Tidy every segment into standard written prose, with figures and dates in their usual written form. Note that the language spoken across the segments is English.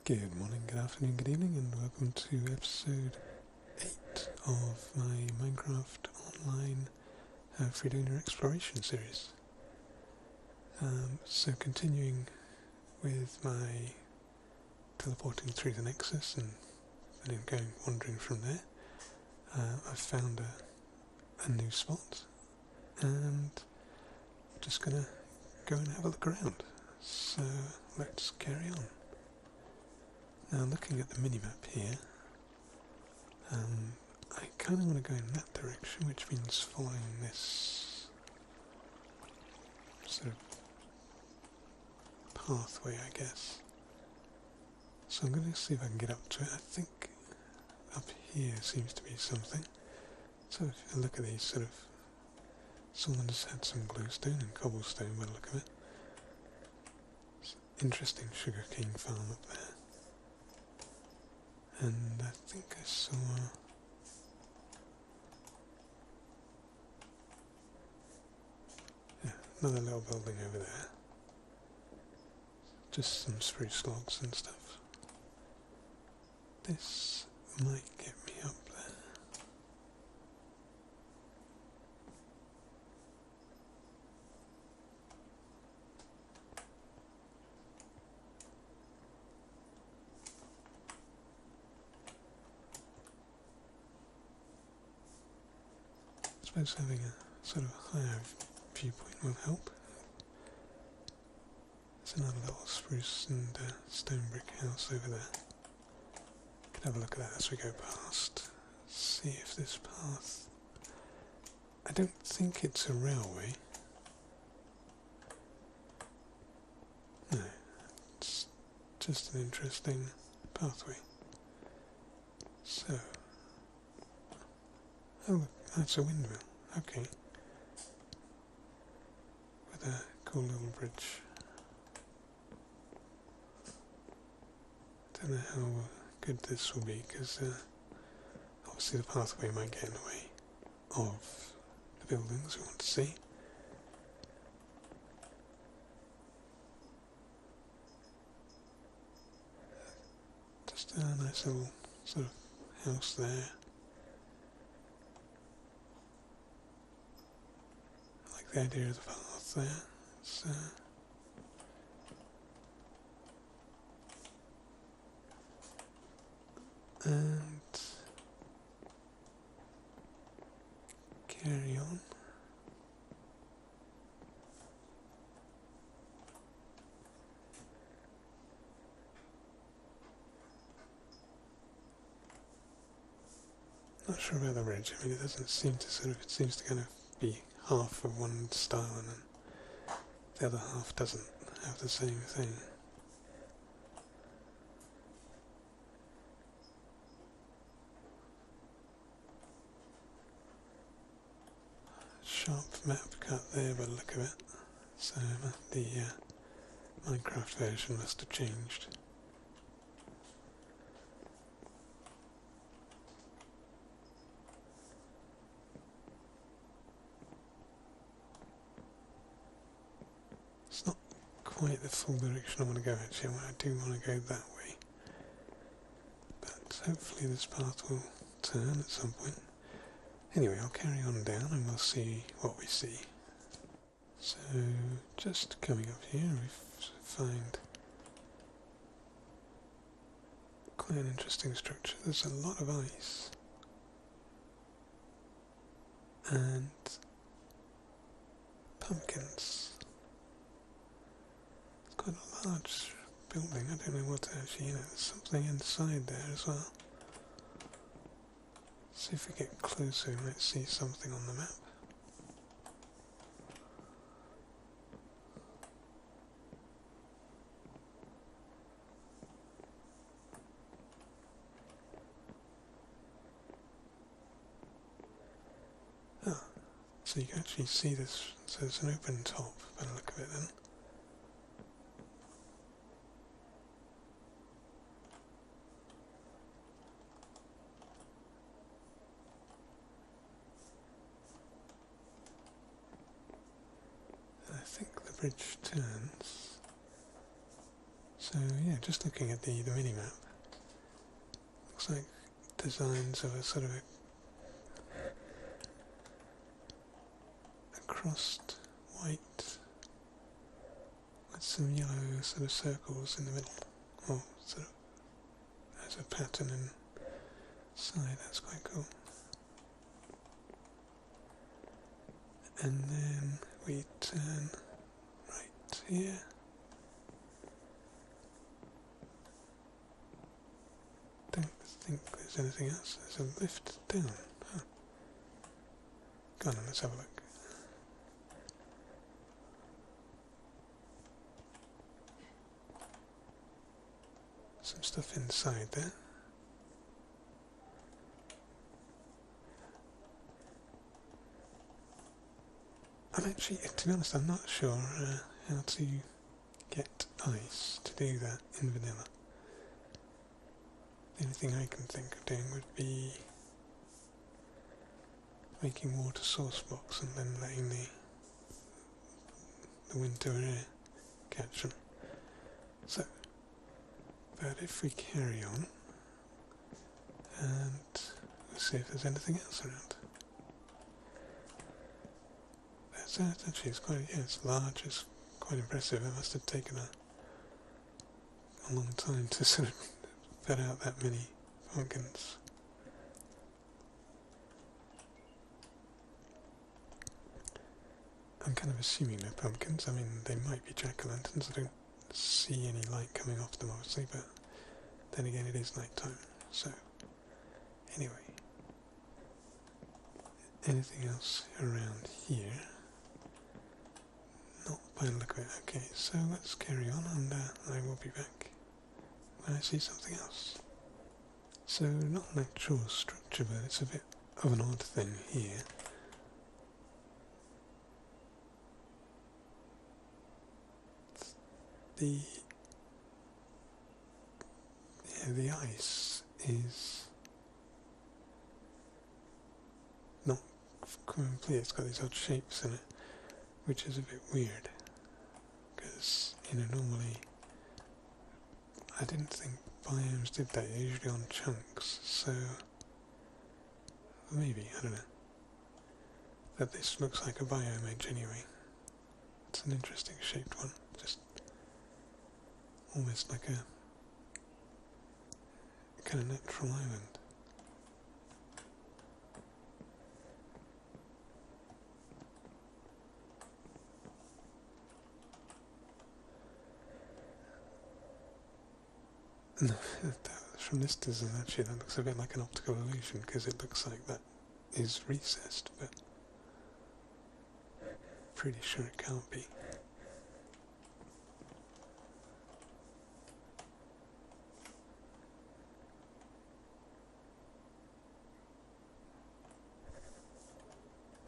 Good morning, good afternoon, good evening, and welcome to episode 8 of my Minecraft Online Freedonia exploration series. So continuing with my teleporting through the nexus and then going wandering from there, I've found a new spot and I'm just gonna go and have a look around. So let's carry on. Now, looking at the minimap here, I kind of want to go in that direction, which means following this sort of pathway, I guess. So I'm going to see if I can get up to it. I think up here seems to be something. So if you look at these sort of, someone's had some glowstone and cobblestone by the look of it. It's an interesting sugarcane farm up there. And I think I saw another little building over there. Just some spruce logs and stuff. This might get me up there. I suppose having a sort of higher viewpoint will help. There's another little spruce and stone brick house over there. Could have a look at that as we go past. See if this path... I don't think it's a railway. No, it's just an interesting pathway. So... oh look, that's a windmill. Okay. With a cool little bridge. Don't know how good this will be, because obviously the pathway might get in the way of the buildings we want to see. Just a nice little sort of house there. I like the idea of the path there. It's, and carry on. Not sure about the bridge. I mean, it doesn't seem to sort of, it seems to kind of be half of one style and then the other half doesn't have the same thing. Sharp map cut there by the look of it, so the Minecraft version must have changed. It's not quite the full direction I want to go actually, I do want to go that way. But hopefully this path will turn at some point. Anyway, I'll carry on down and we'll see what we see. So, just coming up here, we find quite an interesting structure. There's a lot of ice. And pumpkins. It's quite a large building. I don't know what's actually in it. There's something inside there as well. See if we get closer, we might see something on the map. Ah, so you can actually see this, so it's an open top by the look of it then. I think the bridge turns, So yeah, just looking at the mini-map, looks like designs of a sort of a crossed white with some yellow sort of circles in the middle, or sort of as a pattern inside. That's quite cool. And then we turn right here. Don't think there's anything else. There's a lift down. Huh. Go on, let's have a look. Some stuff inside there. I'm actually, to be honest, I'm not sure how to get ice to do that in vanilla. The only thing I can think of doing would be making water source blocks and then letting the winter air catch them. So, but if we carry on, and we'll see if there's anything else around. That's actually, it's quite, yeah, it's large, it's quite impressive. It must have taken a long time to sort of put out that many pumpkins. I'm kind of assuming they're pumpkins. I mean, they might be jack-o'-lanterns. I don't see any light coming off them, obviously, but then again, it is night time. So, anyway, anything else around here? Not by the look of it. Okay, so let's carry on, and I will be back when I see something else. So, not an actual structure, but it's a bit of an odd thing here. The ice is not complete. It's got these odd shapes in it, which is a bit weird. Because, normally I didn't think biomes did that. They're usually on chunks, so maybe, I don't know. But this looks like a biome edge anyway. It's an interesting shaped one, just almost like a kind of natural island. No, from this design actually that looks a bit like an optical illusion because it looks like that is recessed, but pretty sure it can't be.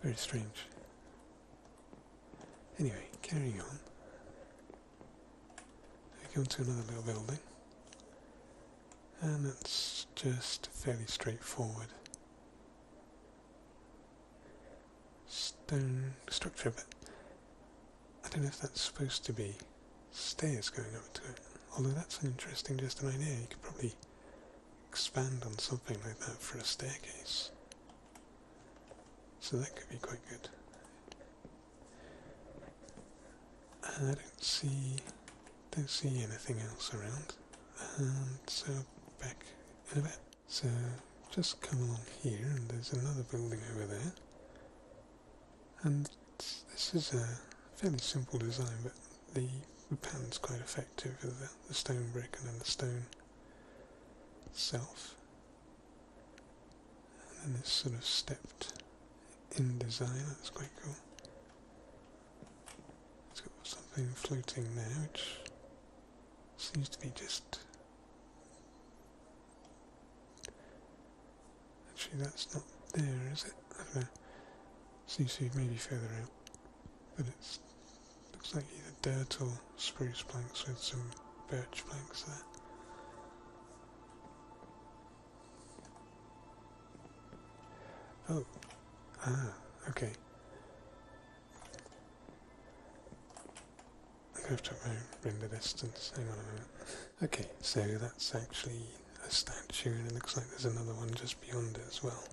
Very strange. Anyway, carrying on. We come to another little building. And it's just fairly straightforward. Stone structure, but I don't know if that's supposed to be stairs going up to it. Although that's an interesting just an idea. You could probably expand on something like that for a staircase. So that could be quite good. I don't see anything else around. So back in a bit. So just come along here and there's another building over there. And this is a fairly simple design, but the pattern's quite effective with the stone brick and then the stone itself. And then this sort of stepped in design, that's quite cool. It's got something floating there which seems to be just... Actually that's not there, is it? I don't know. Seems to be maybe further out. But it looks like either dirt or spruce planks with some birch planks there. Oh. Ah, okay. I'm go to my render distance. Hang on a minute. Okay, so that's actually a statue, and it looks like there's another one just beyond it as well.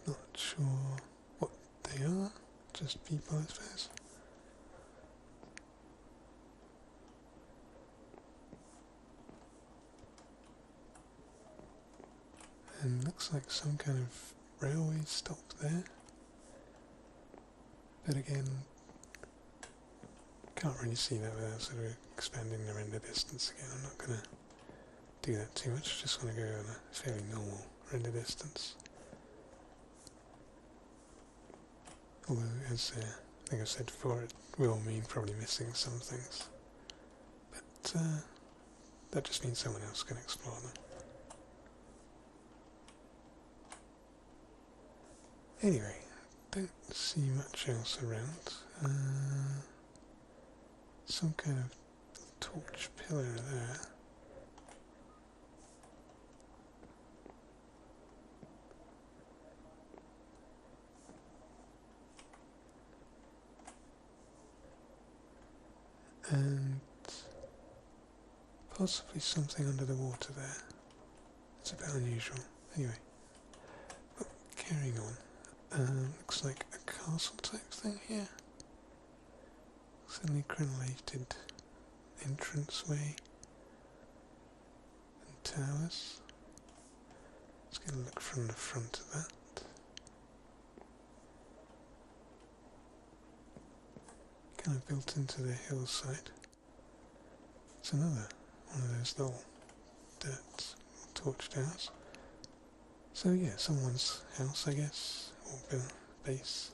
Not sure what they are, just people I suppose. And looks like some kind of railway stop there. But again, can't really see that without sort of expanding the render distance again. I'm not going to do that too much, just want to go on a fairly normal render distance. Although, as I think I said before, it will mean probably missing some things. But that just means someone else can explore them. Anyway, don't see much else around. Some kind of torch pillar there. And possibly something under the water there. It's a bit unusual. Anyway, but carrying on. Looks like a castle type thing here. Suddenly crenellated entranceway and towers. Let's get a look from the front of that. Kind of built into the hillside. It's another one of those little dirt torch towers. So yeah, someone's house I guess. Or base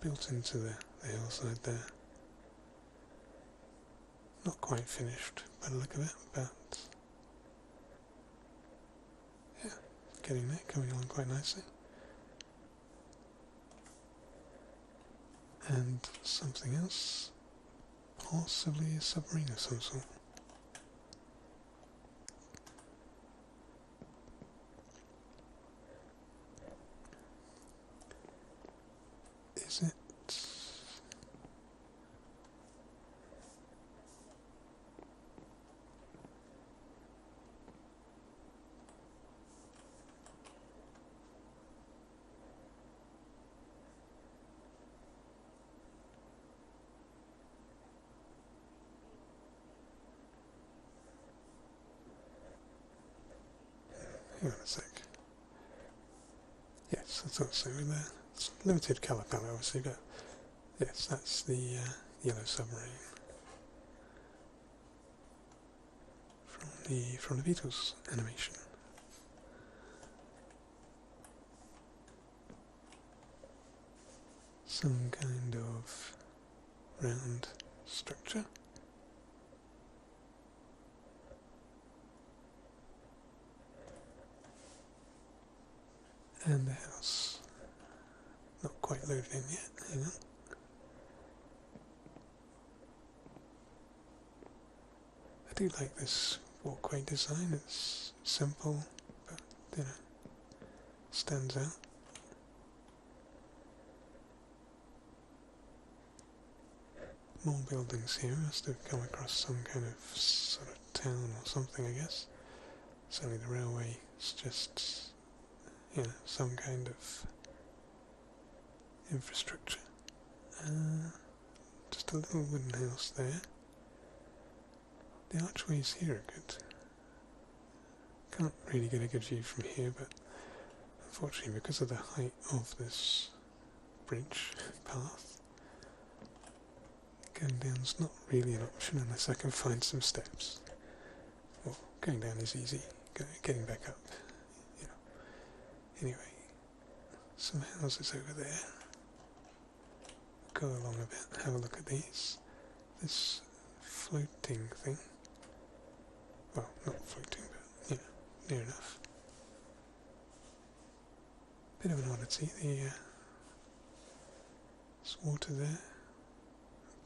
built into the hillside there. Not quite finished by the look of it, but yeah, getting there, coming along quite nicely. And something else, possibly a submarine of some sort. Is it? Hang on a sec. Yes, I thought so. With the limited colour palette, obviously, but yes, that's the yellow submarine from the Beatles animation. Some kind of round structure. And the house. Not quite loaded in yet, hang on. I do like this walkway design, it's simple, but you know, stands out. More buildings here, must have come across some kind of sort of town or something I guess. Certainly the railway is just, you know, some kind of infrastructure. Just a little wooden house there. The archways here are good. Can't really get a good view from here, but unfortunately because of the height of this bridge path, going down's not really an option unless I can find some steps. Well, going down is easy, getting back up, you know. Anyway, some houses over there. Go along a bit, have a look at these. This floating thing. Well, not floating, but, you know, near enough. Bit of an oddity, there's water there.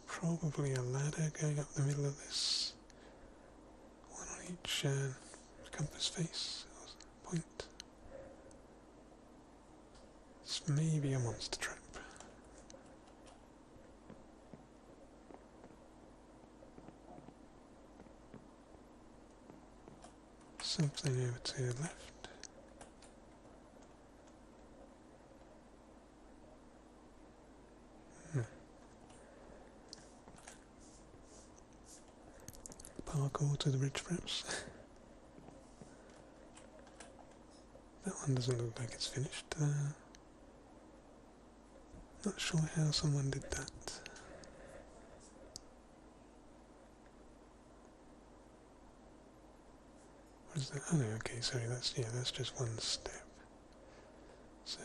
Probably a ladder going up the middle of this each compass face or point. This may be a monster trap. Something over to the left. Parkour to the bridge perhaps. That one doesn't look like it's finished. Not sure how someone did that. What is that? Oh no, okay, sorry, that's just one step. So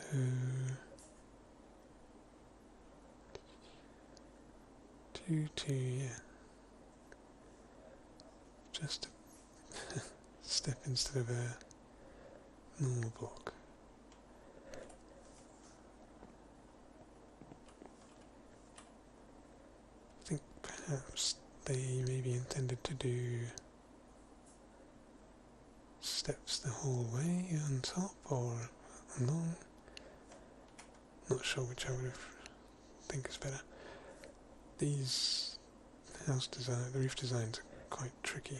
yeah. Just a step instead of a normal block. I think perhaps they maybe intended to do steps the whole way on top or along. Not sure which I would think is better. These the roof designs are quite tricky.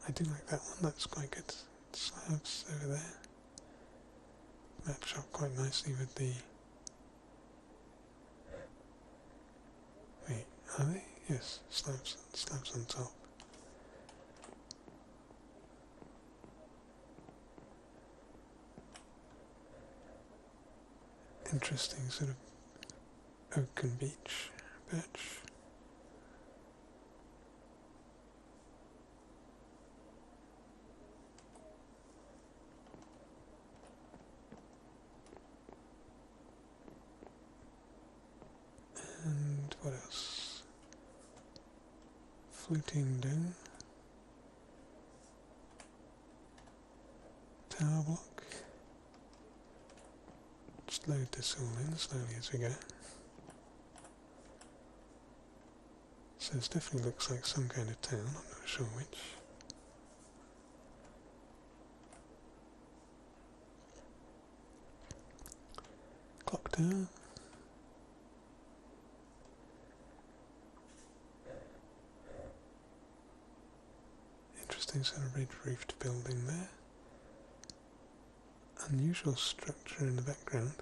I do like that one, that's quite good. Slabs over there. Match up quite nicely with the... Wait, are they? Yes, slabs on top. Interesting sort of oaken beach patch. And what else? Floating dome. Tower block. Just load this all in slowly as we go. So this definitely looks like some kind of town, I'm not sure which. Clock tower. Interesting sort of red roofed building there. Unusual structure in the background.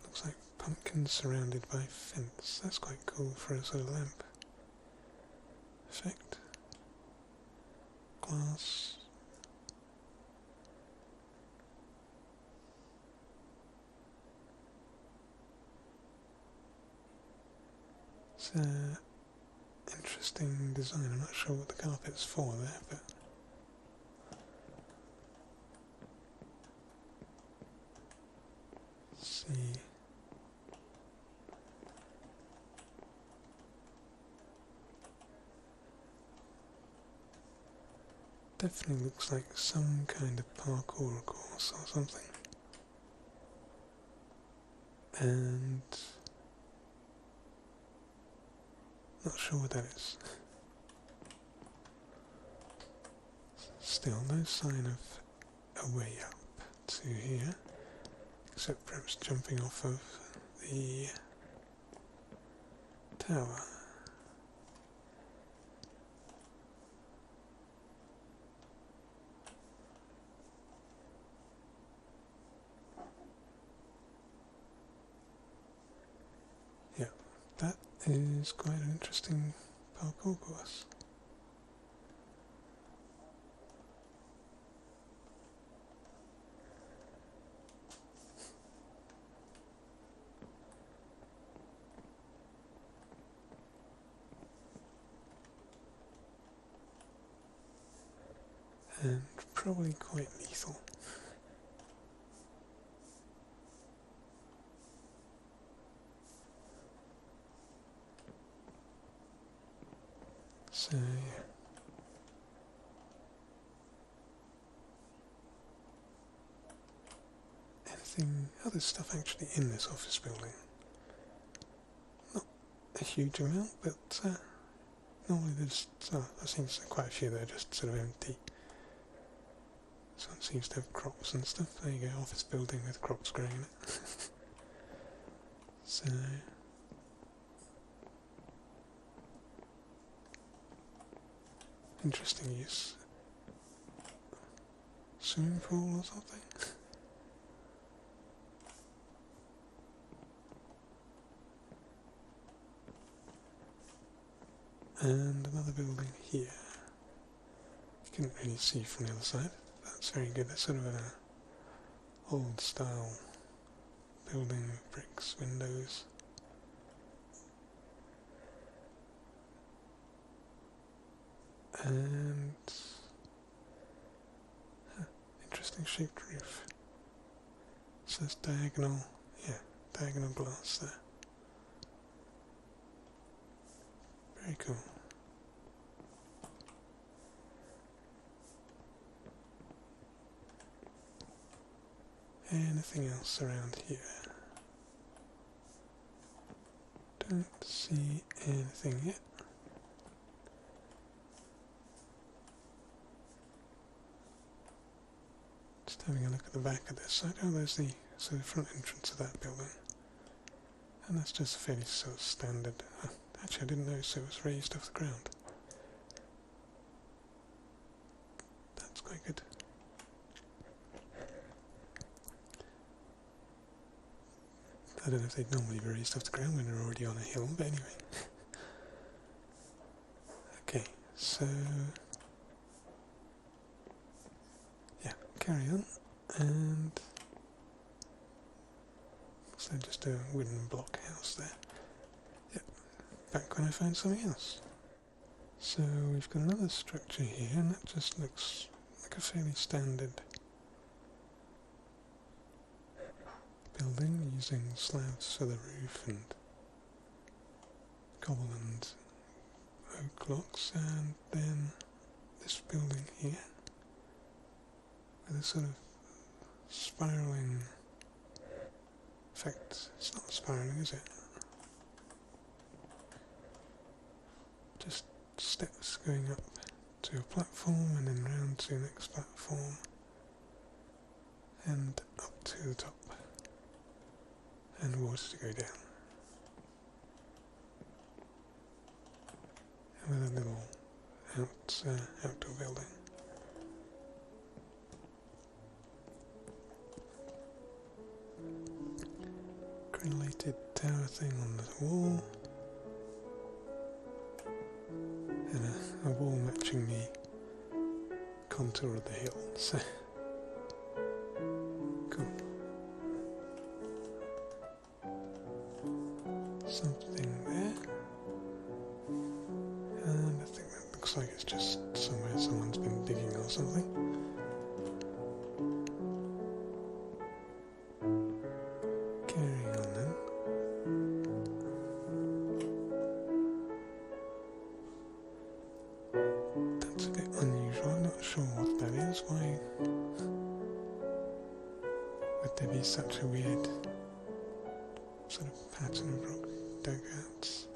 Looks like pumpkins surrounded by fence. That's quite cool for a sort of lamp effect. Glass. It's interesting design. I'm not sure what the carpet's for there, but let's see. Definitely looks like some kind of parkour course or something. And not sure what that is. Still no sign of a way up to here, except perhaps jumping off of the tower. Yeah, that is quite an interesting parkour course. And probably quite lethal. So yeah. Anything other stuff actually in this office building? a huge amount, but normally there's I've seen quite a few that are just sort of empty. This one seems to have crops and stuff. There you go, office building with crops growing in it. So interesting use. Swimming pool or something? And another building here. You couldn't really see from the other side. That's very good. That's sort of an old style building with bricks, windows. And interesting shaped roof. So it's diagonal, diagonal glass there. Very cool. Anything else around here? Don't see anything yet. Just having a look at the back of this side. Oh, there's the sort of front entrance of that building. And that's just fairly sort of standard. Actually, I didn't notice it was raised off the ground. That's quite good. I don't know if they'd normally be raised off the ground when they're already on a hill, but anyway. Okay, so yeah, carry on. And so just a wooden block house there. Yep, back when I found something else. So we've got another structure here, and that just looks like a fairly standard building using slabs for the roof and cobble and oak blocks, and then this building here with a sort of spiralling effect. It's not spiraling, is it? Just steps going up to a platform and then round to the next platform and up to the top. And water to go down. And with a little outdoor building. Crenellated tower thing on the wall. And a wall matching the contour of the hill. So cool. Something there, and I think that looks like it's just somewhere someone's been digging or something. Carrying on then. That's a bit unusual. I'm not sure what that is. Why would there be such a weird sort of pattern of rock dugouts?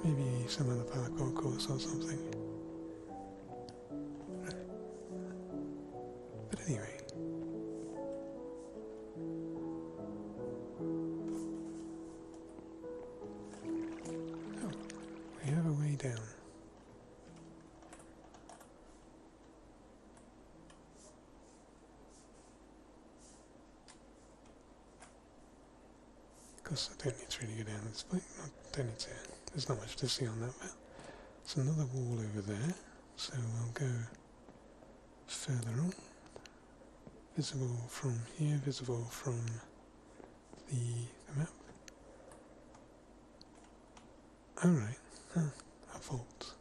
Maybe some other parkour course or something. But anyway. Oh, we have a way down. Of course, I don't need to really go down this point. I don't need to. There's not much to see on that map. There's another wall over there, so we'll go further on. Visible from here, visible from the map. Oh right, a vault.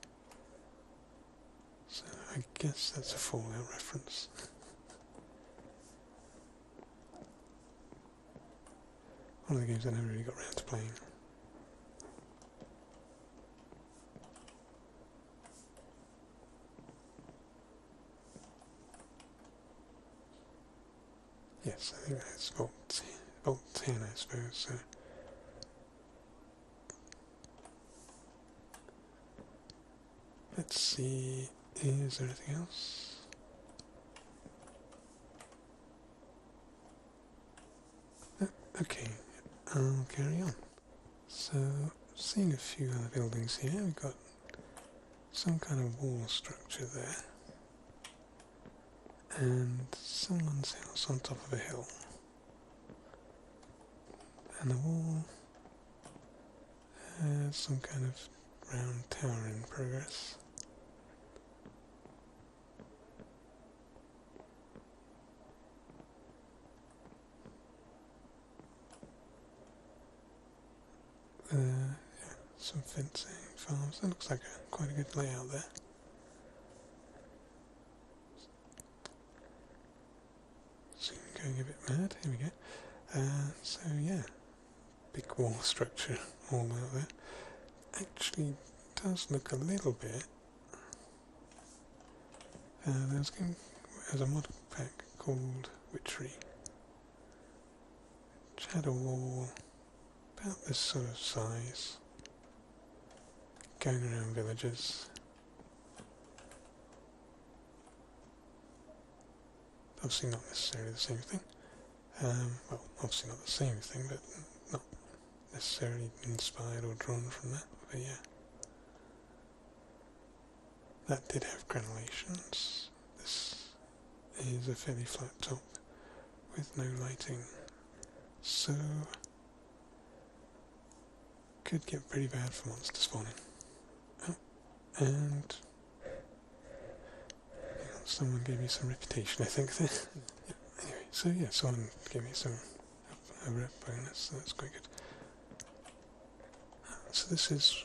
So I guess that's a Fallout reference. One of the games I never really got around to playing. Yes, I think that's vault bolt 10, I suppose. So let's see, is there anything else? Okay, I'll carry on. So, seeing a few other buildings here, we've got some kind of wall structure there, and someone's house on top of a hill, and the wall has some kind of round tower in progress. Yeah, some fencing, farms. That looks like quite a good layout there. Soon going a bit mad. Here we go. So yeah, big wall structure all out there. Actually, does look a little bit. There's a mod pack called Witchery, which had a wall about this sort of size, going around villages. Obviously not necessarily the same thing. Well, obviously not the same thing, but not necessarily inspired or drawn from that. But yeah, that did have granulations. This is a fairly flat top with no lighting, so could get pretty bad for monster spawning. Oh, and someone gave me some reputation, I think. Yeah, anyway, so yeah, someone gave me a rep bonus, so that's quite good. So this is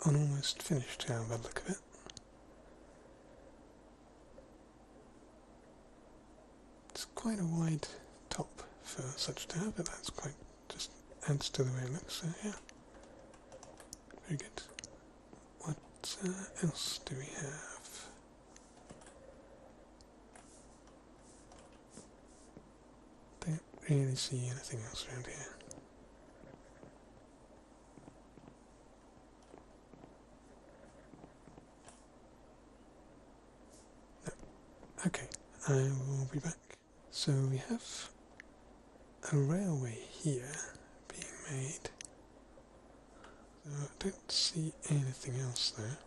an almost finished tower by the look of it. It's quite a wide top for such a tower, but that's quite, just adds to the way it looks, so yeah. Very good. What else do we have? Don't really see anything else around here. No. Okay, I will be back. So we have a railway here being made. So I don't see anything else there.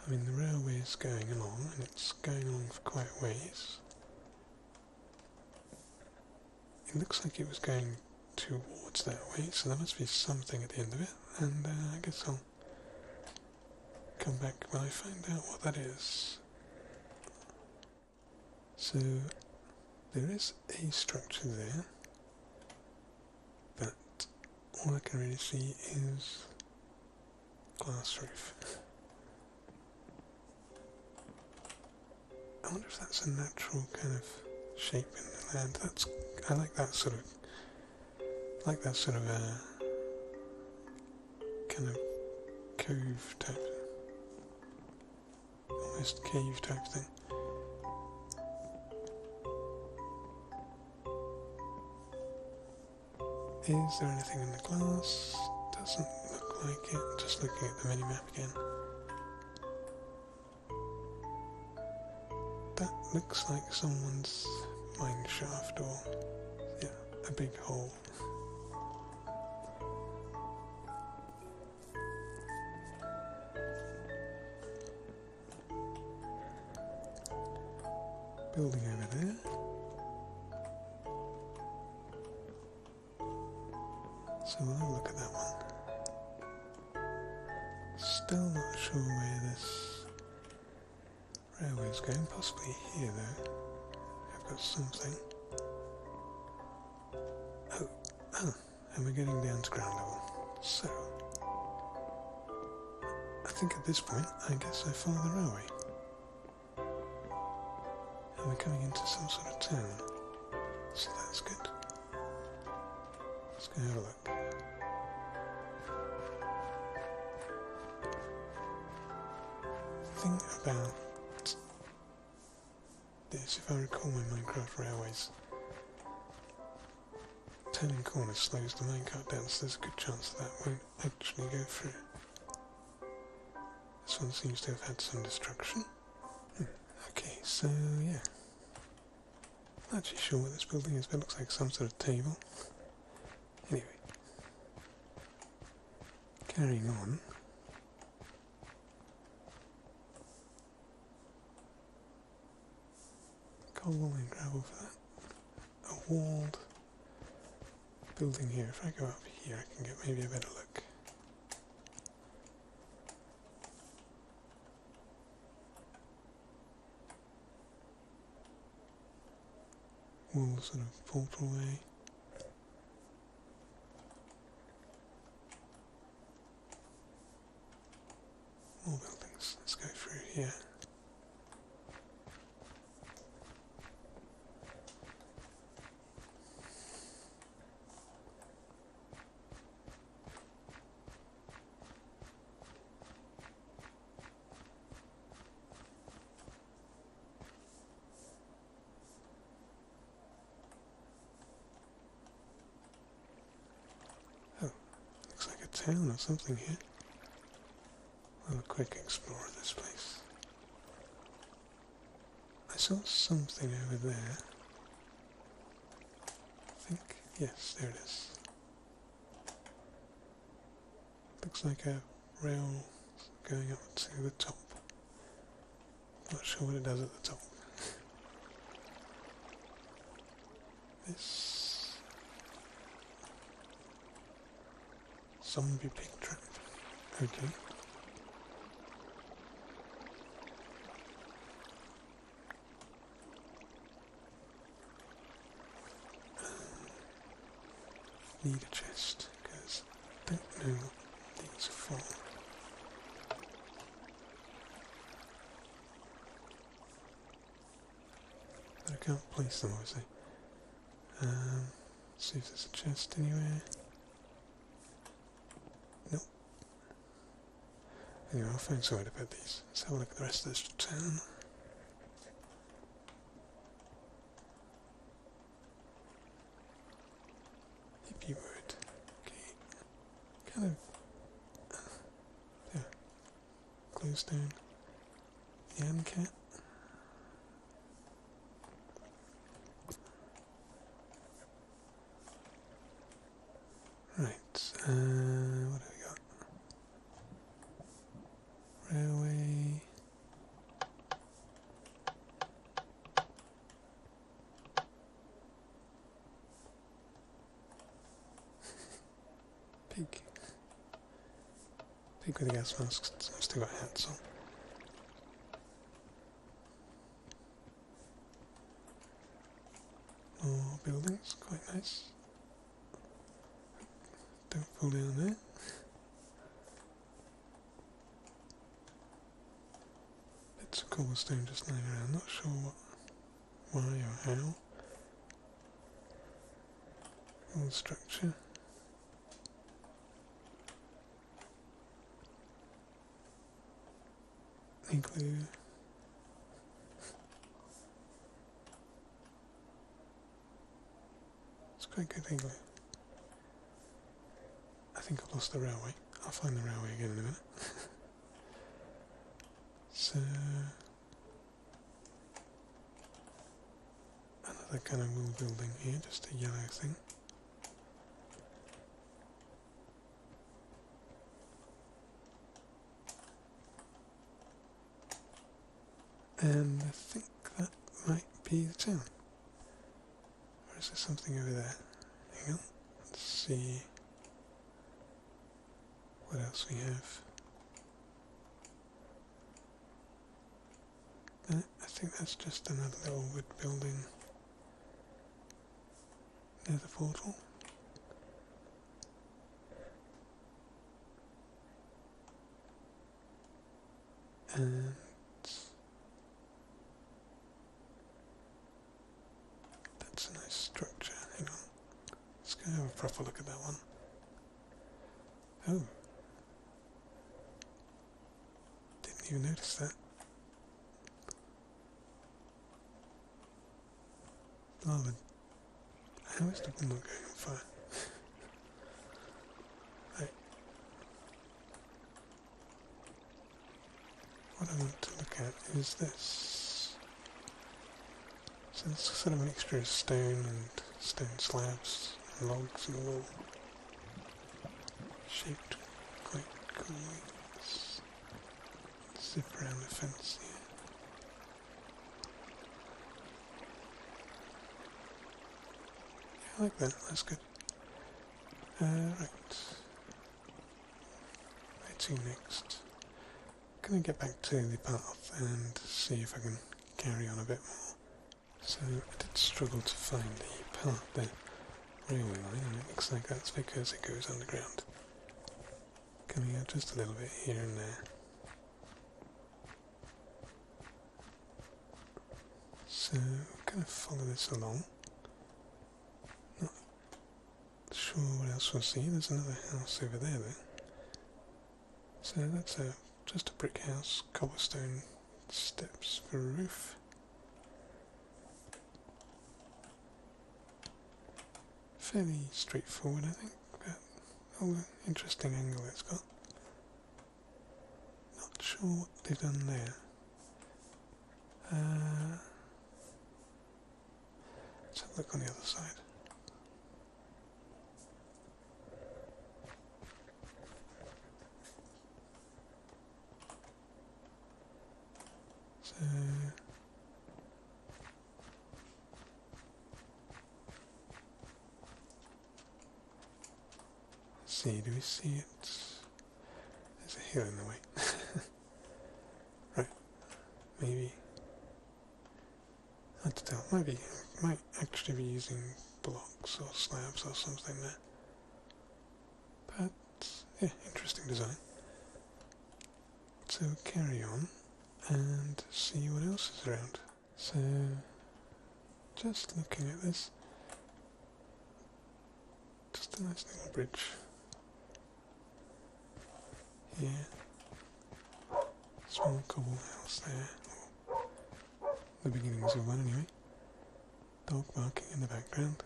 I mean, the railway is going along, and it's going along for quite a ways. It looks like it was going towards that way, so there must be something at the end of it, and I guess I'll come back when I find out what that is. So, there is a structure there, but all I can really see is glass roof. I wonder if that's a natural kind of shape in the land. I like that sort of kind of cove type, almost cave type thing. Is there anything in the glass? Doesn't look like it. Just looking at the mini-map again. That looks like someone's mine shaft, or yeah, a big hole. Building over there. So we'll have a look at that one. Still not sure where this railway is going, possibly here though. I've got something. Oh, and we're getting down to ground level. So, I think at this point, I guess I follow the railway. And we're coming into some sort of town. So that's good. Let's go have a look. The thing about this, if I recall my Minecraft railways, turning corners slows the minecart down, so there's a good chance that won't actually go through. This one seems to have had some destruction. Okay, so yeah. Not actually sure what this building is, but it looks like some sort of table. Anyway. Carrying on. Coal and gravel for that. A walled building here. If I go up here I can get maybe a better look. Wall sort of portal way. More buildings. Let's go through here. Town or something here. I'll have a quick explore of this place. I saw something over there. I think, yes, there it is. Looks like a rail going up to the top. Not sure what it does at the top. This zombie pig trap. Okay. Need a chest because I don't know what these are for. But I can't place them obviously. See if there's a chest anywhere. Nope. Anyway, I'll find somewhere to put these. Let's have a look at the rest of this town. If you would. Okay. Kind of... yeah. Closed down. Yan cat. Right, what have we got? Railway. Pig. Pig with a gas mask, I've still got hats on. More buildings, quite nice. Don't fall down there. Bits of cobblestone just lying around, not sure why or how. Old structure. Igloo. It's quite good igloo. I think I've lost the railway. I'll find the railway again in a minute. So... another kind of wool building here, just a yellow thing. And I think that might be the town. Or is there something over there? Hang on, let's see what else we have. I think that's just another little wood building near the portal. And that's a nice structure. Hang on. Let's go have a proper look at that one. Oh. Didn't even notice that. Lava How is the wood not going on fire? Right. What I want to look at is this. So it's sort of a mixture of stone and stone slabs and logs and wool. Shaped quite coolly. Let's zip around the fence here. I like that, that's good. Right. Where to next? I'm going to get back to the path and see if I can carry on a bit more. So I did struggle to find the path, the railway line, and it looks like that's because it goes underground. Coming out just a little bit here and there. So I'm going to follow this along. Not sure what else we'll see. There's another house over there though. So that's just a brick house, cobblestone steps for a roof. Fairly straightforward, I think, but oh, interesting angle it's got. Not sure what they've done there. Let's have a look on the other side. So let's see, do we see it? There's a hill in the way. Right, maybe. Hard to tell. Might actually be using blocks or slabs or something there. But yeah, interesting design. So carry on and see what else is around. So just looking at this, just a nice little bridge here, small cobble house there, or the beginnings of one anyway, dog barking in the background,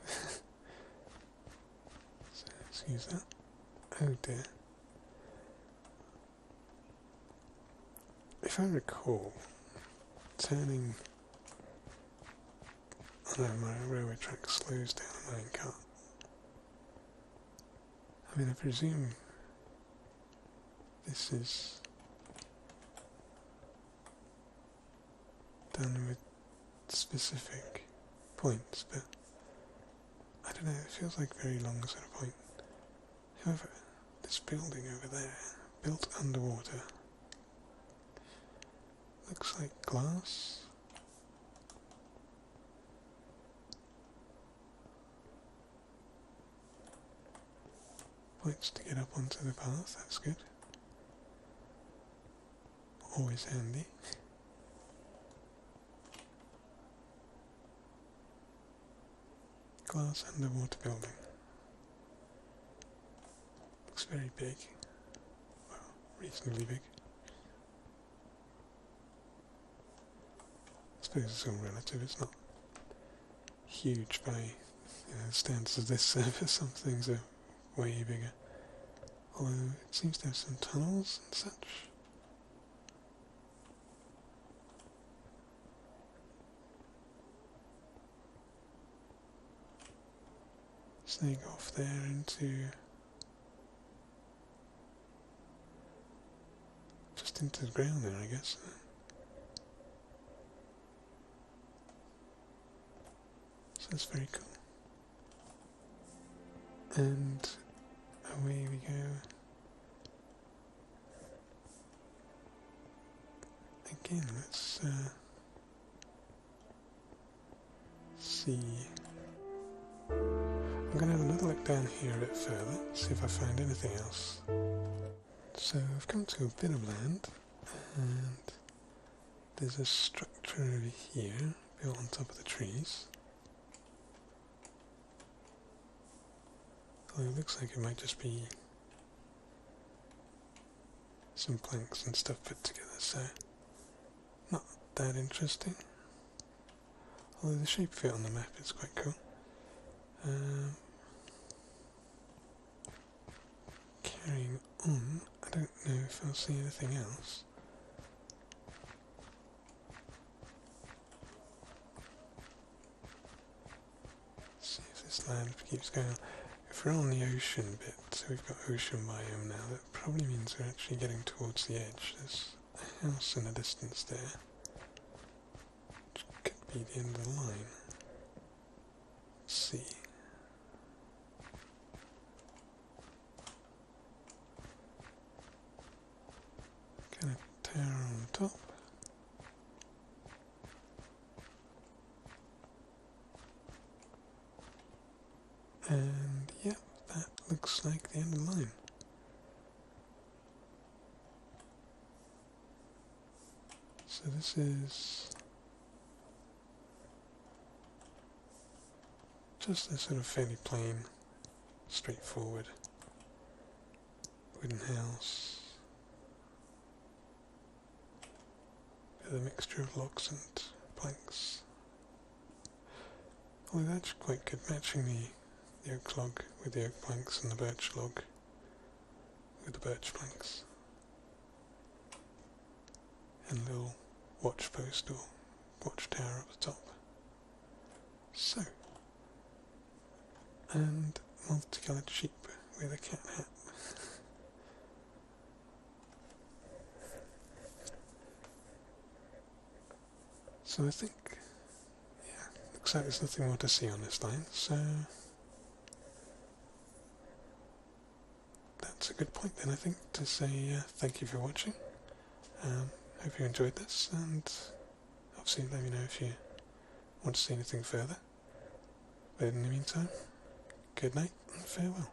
so excuse that. Oh dear. If I recall, turning on a railway track slows down a minecart. I mean, I presume this is done with specific points, but I don't know, it feels like a very long sort of point. However, this building over there, built underwater, looks like glass. Points to get up onto the path, that's good. Always handy. Glass underwater building. Looks very big. Well, reasonably big. I suppose it's all relative, it's not huge by the standards of this server. Some things are way bigger. Although it seems to have some tunnels and such. Snake off there into just into the ground there, I guess. So that's very cool. And away we go. Again, let's see. I'm going to have another look down here a bit further, see if I find anything else. So I've come to a bit of land, and there's a structure over here, built on top of the trees. Although it looks like it might just be some planks and stuff put together, so not that interesting. Although the shape of it on the map is quite cool. Carrying on, I don't know if I'll see anything else. See if this land keeps going on. If we're on the ocean bit, so we've got ocean biome now, that probably means we're actually getting towards the edge. There's a house in the distance there, which could be the end of the line. Let's see. Kind of tower on top. And yeah, that looks like the end of the line. So this is just a sort of fairly plain, straightforward wooden house with a mixture of logs and planks. Well, that's quite good, matching the oak log with the oak planks and the birch log with the birch planks. And a little watch post or watch tower up the top. So, and multicoloured sheep with a cat hat. So I think, yeah, looks like there's nothing more to see on this line, so that's a good point then, I think, to say thank you for watching. Hope you enjoyed this, and obviously let me know if you want to see anything further. But in the meantime, good night and farewell.